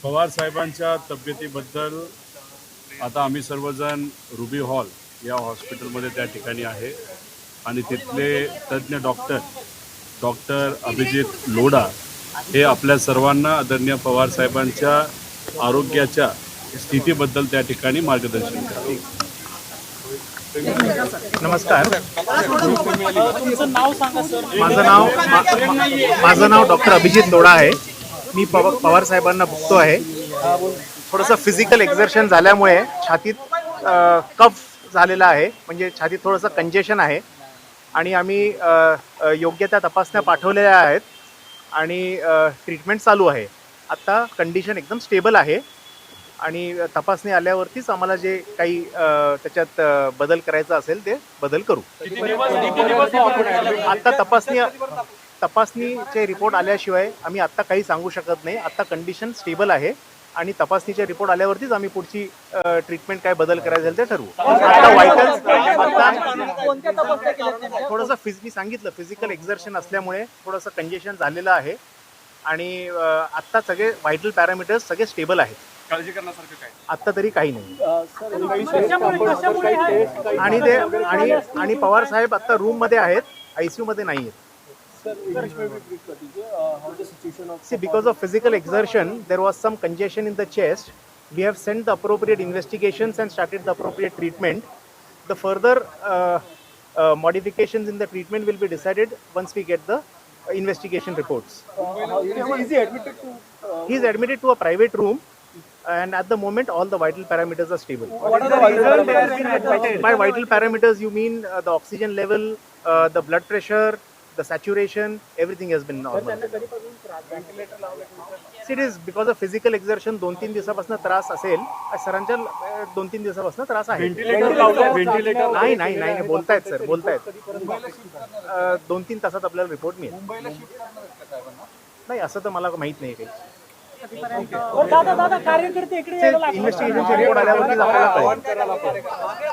पवार साहेबांच्या तब्येतीबद्दल आता आम्ही सर्वजण रुबी हॉल या हॉस्पिटलमध्ये त्या ठिकाणी आहे आणि तिथले तज्ज्ञ डॉक्टर अभिजित लोढा हे आपल्या सर्वांना आदरणीय पवार साहेबांच्या आरोग्याच्या स्थितीबद्दल त्या ठिकाणी मार्गदर्शन करतील. नमस्कार, नाव सांगा सर. माझं नाव डॉक्टर अभिजित लोढा आहे. मी पवार साहेबांना बघतो आहे. थोडंसं फिजिकल एक्झर्शन झाल्यामुळे छातीत कफ झालेला आहे, म्हणजे छातीत थोडंसं कंजेशन आहे आणि आम्ही योग्य त्या तपासण्या पाठवलेल्या आहेत आणि ट्रीटमेंट चालू आहे. आत्ता कंडिशन एकदम स्टेबल आहे आणि तपासणी आल्यावरतीच आम्हाला जे काही त्याच्यात बदल करायचा असेल ते बदल करू. आत्ता तपासणीचे रिपोर्ट आल्याशिवाय आम्ही आत्ता काही सांगू शकत नाही. आत्ता कंडिशन स्टेबल आहे आणि तपासणीचे रिपोर्ट आल्यावरतीच आम्ही पुढची ट्रीटमेंट काय बदल करायचं असेल ते ठरवू. थोडंसं मी सांगितलं फिजिकल एक्झर्शन असल्यामुळे थोडंसं कंजेशन झालेलं आहे आणि आत्ता सगळे व्हायटल पॅरामीटर्स सगळे स्टेबल आहेत. काळजी करण्यासारखं काय आत्ता तरी काही नाही. आणि पवार साहेब आत्ता रूम मध्ये आहेत, ICU मध्ये नाही आहेत. See, because of physical exertion, there was some congestion in the chest. We have sent the appropriate investigations and started the appropriate treatment. The further modifications in the treatment will be decided once we get the investigation reports. He is admitted to a private room, and at the moment all the vital parameters are stable. What are the reasons they have been admitted? By vital parameters you mean the oxygen level, the blood pressure, the saturation, everything has been normal. It is because of physical exertion 2-3 दिवसापासून त्रास असेल. सरांच्या 2-3 दिवसापासून त्रास आहे. नाही बोलतायत sir, बोलतायत. 2-3 तासात आपल्याला रिपोर्ट मिळेल. नाही असं तर मला माहित नाही काही. दादा कार्यकर्ते इकडे इन्व्हेस्टिगेशनचे रिपोर्ट आल्यावरती आपल्याला कळेल.